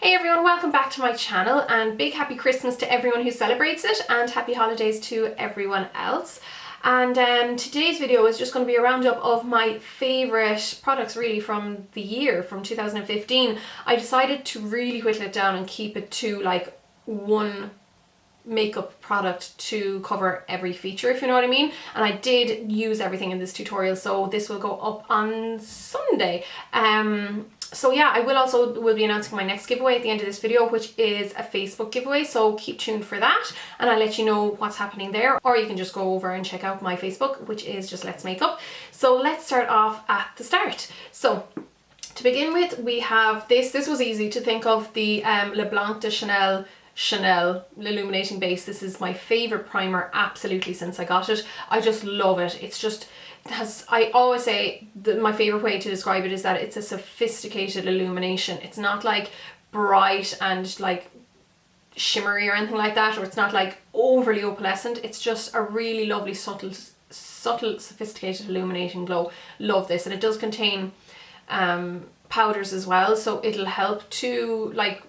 Hey everyone, welcome back to my channel and big happy Christmas to everyone who celebrates it and happy holidays to everyone else. And today's video is just going to be a roundup of my favourite products really from the year, from 2015. I decided to really whittle it down and keep it to like one makeup product to cover every feature, if you know what I mean. And I did use everything in this tutorial, so this will go up on Sunday. So yeah, I will be announcing my next giveaway at the end of this video, which is a Facebook giveaway, so keep tuned for that and I'll let you know what's happening there, or you can just go over and check out my Facebook, which is just Let's Makeup. So let's start off at the start. So to begin with, we have this was easy to think of, the Le Blanc de Chanel illuminating base. This is my favorite primer absolutely since I got it. I just love it. It's just, I always say that my favorite way to describe it is that it's a sophisticated illumination. It's not like bright and like shimmery or anything like that, or it's not like overly opalescent. It's just a really lovely subtle sophisticated illuminating glow. Love this. And it does contain powders as well, so it'll help to like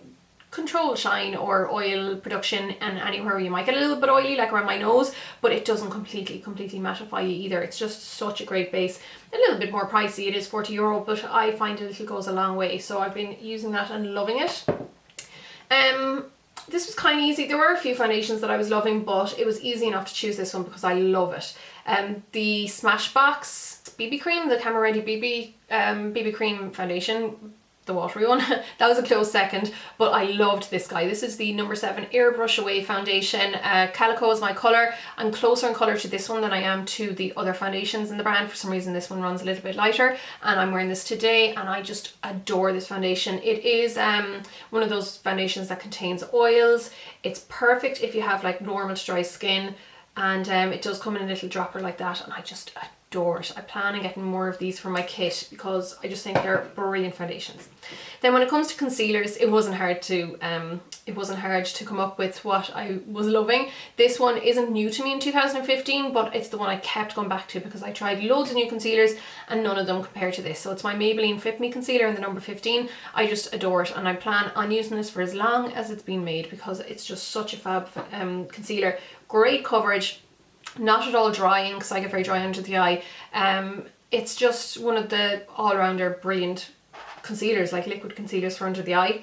control shine or oil production, and anywhere you might get a little bit oily like around my nose, but it doesn't completely mattify you either. It's just such a great base. A little bit more pricey, it is €40, but I find it goes a long way, so I've been using that and loving it. This was kind of easy. There were a few foundations that I was loving, but it was easy enough to choose this one because I love it. The Smashbox BB cream, the Camera Ready BB cream foundation, the watery one, that was a close second, but I loved this guy. This is the number 7 Airbrush Away foundation. Calico is my colour. I'm closer in colour to this one than I am to the other foundations in the brand. For some reason this one runs a little bit lighter, and I'm wearing this today and I just adore this foundation. It is one of those foundations that contains oils. It's perfect if you have like normal to dry skin, and it does come in a little dropper like that, and I just adore it. I plan on getting more of these for my kit because I just think they're brilliant foundations. Then when it comes to concealers, it wasn't hard to come up with what I was loving. This one isn't new to me in 2015, but it's the one I kept going back to because I tried loads of new concealers and none of them compared to this. So it's my Maybelline Fit Me concealer in the number 15. I just adore it, and I plan on using this for as long as it's been made because it's just such a fab concealer. Great coverage, not at all drying because I get very dry under the eye. It's just one of the all-rounder brilliant concealers, like liquid concealers for under the eye.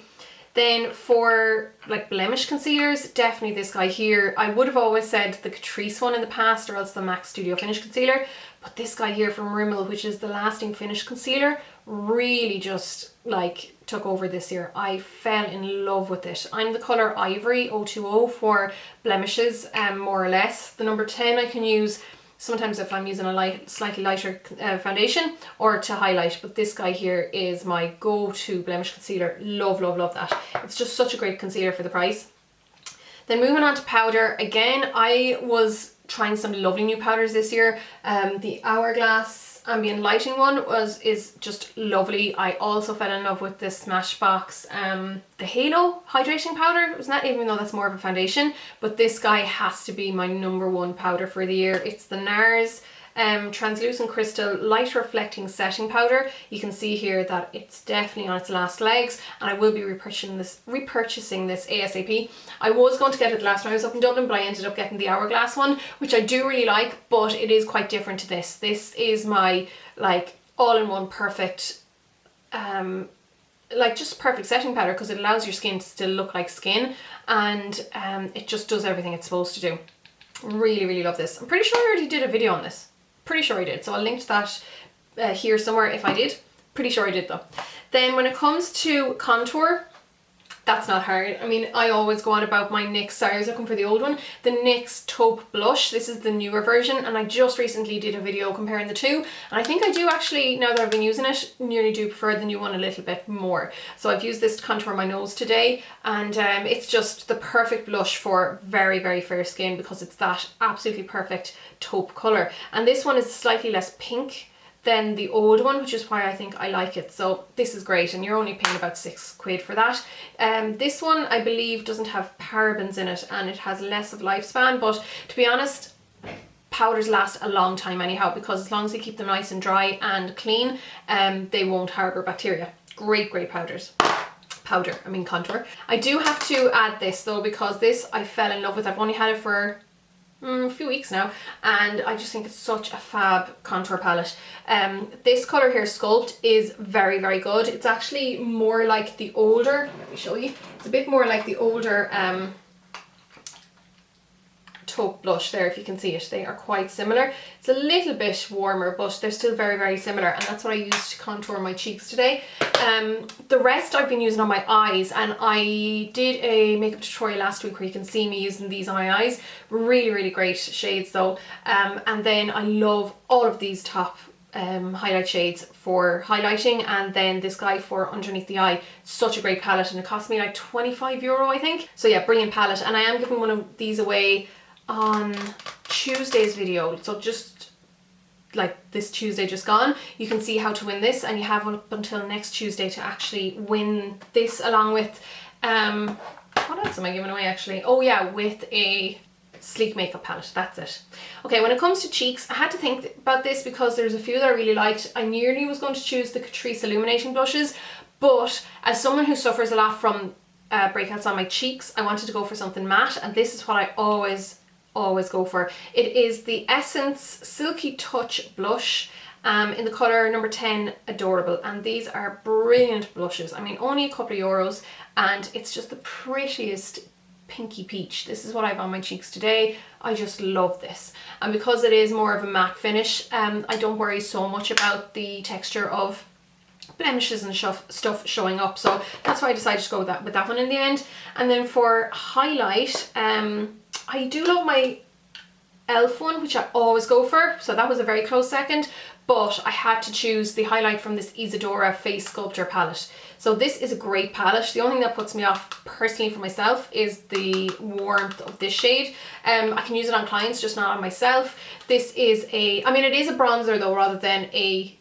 Then for like blemish concealers, definitely this guy here. I would have always said the Catrice one in the past, or else the MAC Studio Finish concealer, but this guy here from Rimmel, which is the Lasting Finish concealer, really just like took over this year. I fell in love with it. I'm the colour Ivory 020 for blemishes, more or less. The number 10 I can use sometimes if I'm using a slightly lighter foundation or to highlight, but this guy here is my go-to blemish concealer. Love, love, love that. It's just such a great concealer for the price. Then moving on to powder, again, I was trying some lovely new powders this year. The Hourglass Ambient Lighting one is just lovely. I also fell in love with the Smashbox the Halo hydrating powder. It was not, even though that's more of a foundation, but this guy has to be my number 1 powder for the year. It's the NARS Translucent Crystal Light Reflecting Setting Powder. You can see here that it's definitely on its last legs, and I will be repurchasing this ASAP. I was going to get it the last time I was up in Dublin, but I ended up getting the Hourglass one, which I do really like, but it is quite different to this. This is my like all-in-one perfect like just perfect setting powder, because it allows your skin to still look like skin, and it just does everything it's supposed to do. Really, really love this. I'm pretty sure I already did a video on this. Pretty sure I did, so I'll link to that here somewhere if I did. Pretty sure I did though. Then when it comes to contour, that's not hard. I mean, I always go on about my NYX, sorry I was looking for the old one, the NYX Taupe Blush. This is the newer version, and I just recently did a video comparing the two, and I think I do actually, now that I've been using it, nearly do prefer the new one a little bit more. So I've used this to contour my nose today, and it's just the perfect blush for very, very fair skin because it's that absolutely perfect taupe colour. And this one is slightly less pink than the old one, which is why I think I like it. So this is great, and you're only paying about £6 for that. This one I believe doesn't have parabens in it, and it has less of lifespan, but to be honest, powders last a long time anyhow, because as long as you keep them nice and dry and clean, they won't harbour bacteria. Great, great powders. contour. I do have to add this though, because this I fell in love with. I've only had it for a few weeks now, and I just think it's such a fab contour palette. This colour here, Sculpt, is very, very good. It's actually more like the older, let me show you, it's a bit more like the older taupe blush there, if you can see it. They are quite similar. It's a little bit warmer, but they're still very, very similar, and that's what I used to contour my cheeks today. The rest I've been using on my eyes, and I did a makeup tutorial last week where you can see me using these on my eyes. Really, really great shades though. And then I love all of these top highlight shades for highlighting, and then this guy for underneath the eye. Such a great palette, and it cost me like €25 I think. So yeah, brilliant palette, and I am giving one of these away on Tuesday's video. So just like this Tuesday just gone, you can see how to win this, and you have up until next Tuesday to actually win this, along with what else am I giving away actually? Oh yeah, with a sleek makeup palette. That's it. Okay, when it comes to cheeks, I had to think about this because there's a few that I really liked. I nearly was going to choose the Catrice illuminating blushes, but as someone who suffers a lot from breakouts on my cheeks, I wanted to go for something matte, and this is what I always go for. It is the Essence Silky Touch blush in the colour number 10, Adorable, and these are brilliant blushes. I mean, only a couple of euros, and it's just the prettiest pinky peach. This is what I have on my cheeks today. I just love this, and because it is more of a matte finish, I don't worry so much about the texture of blemishes and stuff showing up, so that's why I decided to go with that one in the end. And then for highlight, I do love my e.l.f. one, which I always go for, so that was a very close second, but I had to choose the highlight from this Isadora Face Sculptor palette. So this is a great palette. The only thing that puts me off personally for myself is the warmth of this shade. I can use it on clients, just not on myself. This is I mean, it is a bronzer though, rather than a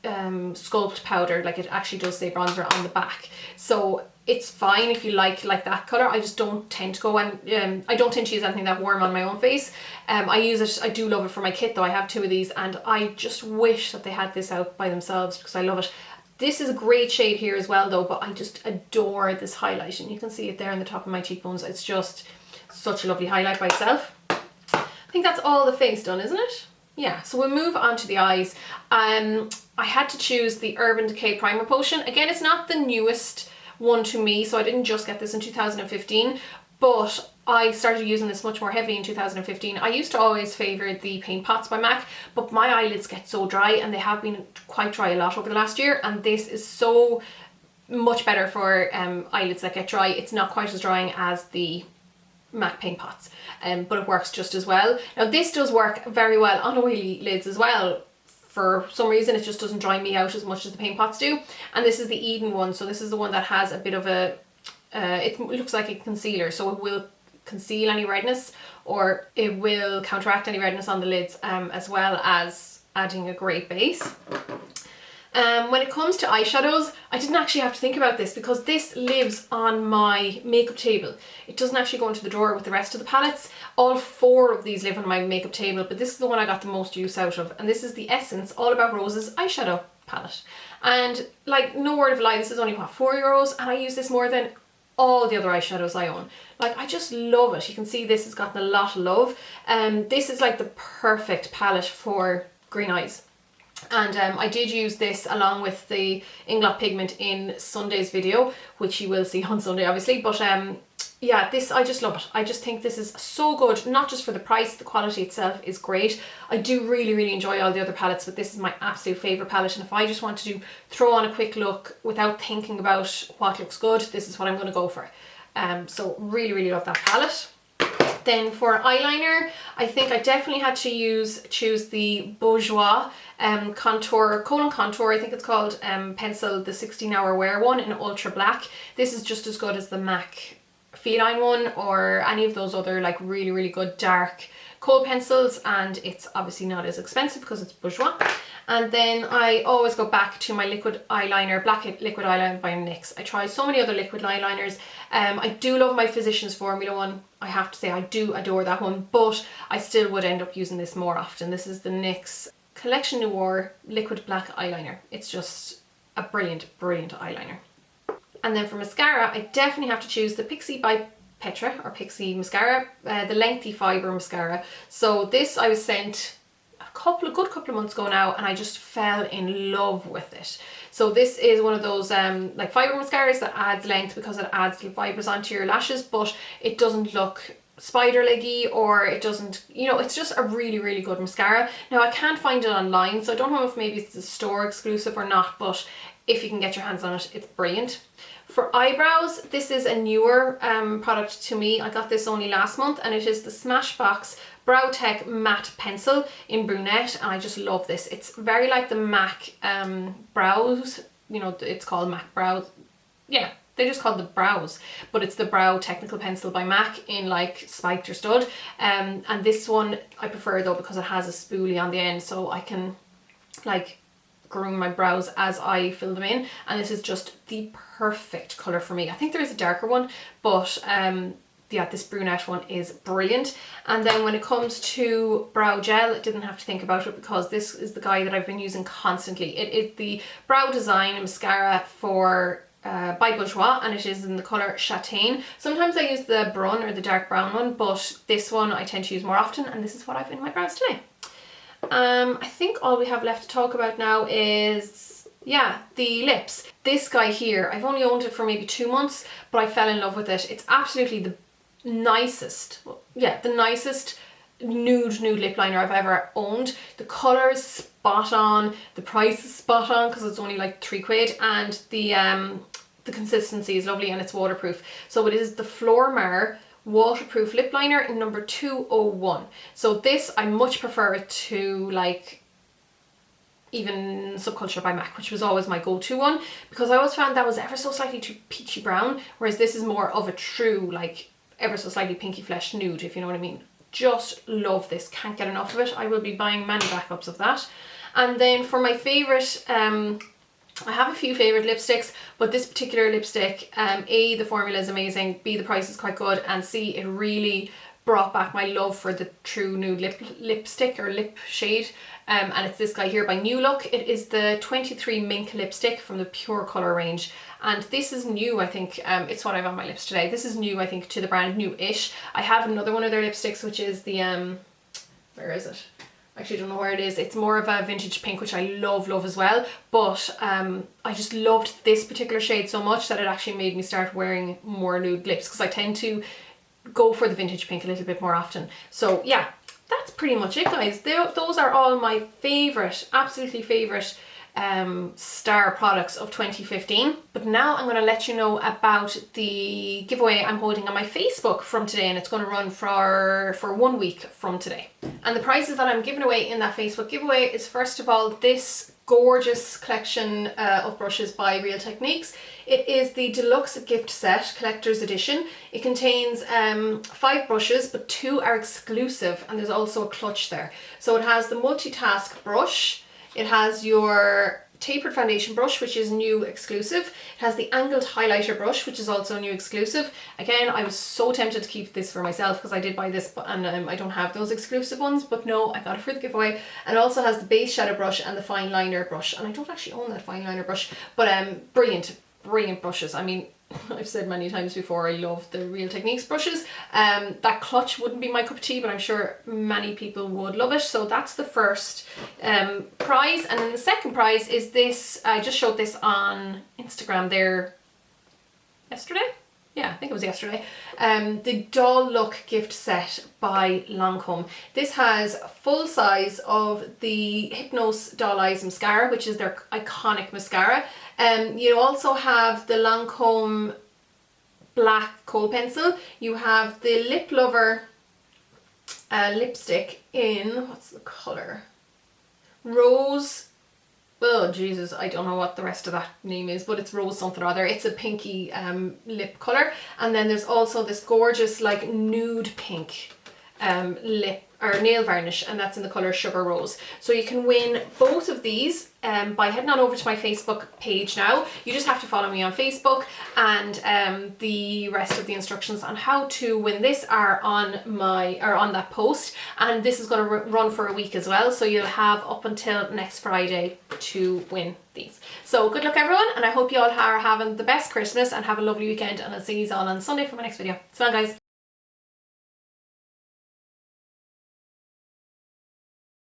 sculpt powder. Like, it actually does say bronzer on the back, so it's fine if you like that colour. I just don't tend to go, and I don't tend to use anything that warm on my own face. I use it, I do love it for my kit though. I have two of these, and I just wish that they had this out by themselves because I love it. This is a great shade here as well though, but I just adore this highlight, and you can see it there on the top of my cheekbones. It's just such a lovely highlight by itself. I think that's all the face done, isn't it? Yeah, so we'll move on to the eyes. I had to choose the Urban Decay Primer Potion. Again, it's not the newest one to me, so I didn't just get this in 2015, but I started using this much more heavy in 2015. I used to always favour the Paint Pots by MAC, but my eyelids get so dry, and they have been quite dry a lot over the last year, and this is so much better for eyelids that get dry. It's not quite as drying as the MAC Paint Pots, but it works just as well. Now this does work very well on oily lids as well. For some reason it just doesn't dry me out as much as the Paint Pots do. And this is the Eden one, so this is the one that has a bit of a, it looks like a concealer, so it will conceal any redness, or it will counteract any redness on the lids, as well as adding a great base. When it comes to eyeshadows, I didn't actually have to think about this because this lives on my makeup table. It doesn't actually go into the drawer with the rest of the palettes. All four of these live on my makeup table, but this is the one I got the most use out of, and this is the Essence All About Roses eyeshadow palette. And like, no word of a lie, this is only what, €4, and I use this more than all the other eyeshadows I own. Like, I just love it. You can see this has gotten a lot of love. This is like the perfect palette for green eyes. And I did use this along with the Inglot pigment in Sunday's video, which you will see on Sunday obviously, but yeah, this, I just love it. I just think this is so good, not just for the price, the quality itself is great. I do really enjoy all the other palettes, but this is my absolute favourite palette, and if I just want to throw on a quick look without thinking about what looks good, this is what I'm going to go for. So really love that palette. Then for eyeliner, I think I definitely had to choose the Bourjois contour, Colon Contour, I think it's called, pencil, the 16-hour wear one in ultra black. This is just as good as the MAC Feline one or any of those other like really good dark kohl pencils, and it's obviously not as expensive because it's Bourjois. And then I always go back to my liquid eyeliner, black liquid eyeliner by NYX. I try so many other liquid eyeliners. I do love my Physicians Formula one. I have to say I do adore that one, but I still would end up using this more often. This is the NYX Collection Noir liquid black eyeliner. It's just a brilliant eyeliner. And then for mascara, I definitely have to choose the Pixie by Petra, or Pixie mascara, the lengthy fibre mascara. So this I was sent a good couple of months ago now, and I just fell in love with it. So this is one of those like fibre mascaras that adds length because it adds the fibres onto your lashes, but it doesn't look spider leggy, or it doesn't, you know, it's just a really, really good mascara. Now I can't find it online, so I don't know if maybe it's a store exclusive or not, but if you can get your hands on it, it's brilliant. For eyebrows, this is a newer product to me. I got this only last month, and it is the Smashbox Brow Tech Matte Pencil in brunette, and I just love this. It's very like the MAC brows, you know, it's called MAC brows. Yeah, they just call it the brows, but it's the Brow Technical Pencil by MAC in like spiked or stud. And this one I prefer though because it has a spoolie on the end, so I can like groom my brows as I fill them in, and this is just the perfect colour for me. I think there is a darker one, but yeah, this brunette one is brilliant. And then when it comes to brow gel, I didn't have to think about it because this is the guy that I've been using constantly. It is the Brow Design mascara for by Bourjois, and it is in the colour Châtain. Sometimes I use the brun or the dark brown one, but this one I tend to use more often, and this is what I've in my brows today. I think all we have left to talk about now is, yeah, the lips. This guy here, I've only owned it for maybe 2 months, but I fell in love with it. It's absolutely the nicest, yeah, the nicest nude lip liner I've ever owned. The colour is spot on, the price is spot on because it's only like £3, and the consistency is lovely and it's waterproof. So it is the Flormar waterproof lip liner in number 201. So this, I much prefer it to like even Subculture by MAC, which was always my go-to one, because I always found that was ever so slightly too peachy brown, whereas this is more of a true like ever so slightly pinky flesh nude, if you know what I mean. Just love this, can't get enough of it. I will be buying many backups of that. And then for my favourite, I have a few favourite lipsticks, but this particular lipstick, A, the formula is amazing, B, the price is quite good, and C, it really brought back my love for the true nude lipstick or lip shade. And it's this guy here by New Look. It is the 23 Mink lipstick from the Pure Colour range. And this is new, I think. It's what I have on my lips today. This is new, I think, to the brand, new-ish. I have another one of their lipsticks, which is the, where is it? I actually don't know where it is. It's more of a vintage pink, which I love as well. But I just loved this particular shade so much that it actually made me start wearing more nude lips, because I tend to go for the vintage pink a little bit more often. So yeah, that's pretty much it, guys. Those are all my favourite, absolutely favourite star products of 2015. But now I'm going to let you know about the giveaway I'm holding on my Facebook from today, and it's going to run for 1 week from today. And the prizes that I'm giving away in that Facebook giveaway is, first of all, this gorgeous collection of brushes by Real Techniques. It is the Deluxe Gift Set Collector's Edition. It contains 5 brushes, but 2 are exclusive, and there's also a clutch there. So it has the multitask brush, it has your tapered foundation brush, which is new exclusive. It has the angled highlighter brush, which is also new exclusive. Again, I was so tempted to keep this for myself because I did buy this, and I don't have those exclusive ones, but no, I got it for the giveaway. And it also has the base shadow brush and the fine liner brush, and I don't actually own that fine liner brush, but brilliant brushes. I mean, I've said many times before, I love the Real Techniques brushes. That clutch wouldn't be my cup of tea, but I'm sure many people would love it. So that's the first prize. And then the second prize is this. I just showed this on Instagram there yesterday. Yeah, I think it was yesterday. The Doll Look gift set by Lancome. This has full size of the Hypnose Doll Eyes mascara, which is their iconic mascara. You also have the Lancome black kohl pencil. You have the Lip Lover lipstick in, what's the colour? Rose. Oh Jesus, I don't know what the rest of that name is, but it's rose something or other. It's a pinky lip colour. And then there's also this gorgeous like nude pink or nail varnish, and that's in the colour Sugar Rose. So you can win both of these by heading on over to my Facebook page now. You just have to follow me on Facebook, and the rest of the instructions on how to win this are on that post, and this is going to run for a week as well, so you'll have up until next Friday to win these. So good luck everyone, and I hope you all are having the best Christmas and have a lovely weekend, and I'll see you all on Sunday for my next video. So on guys.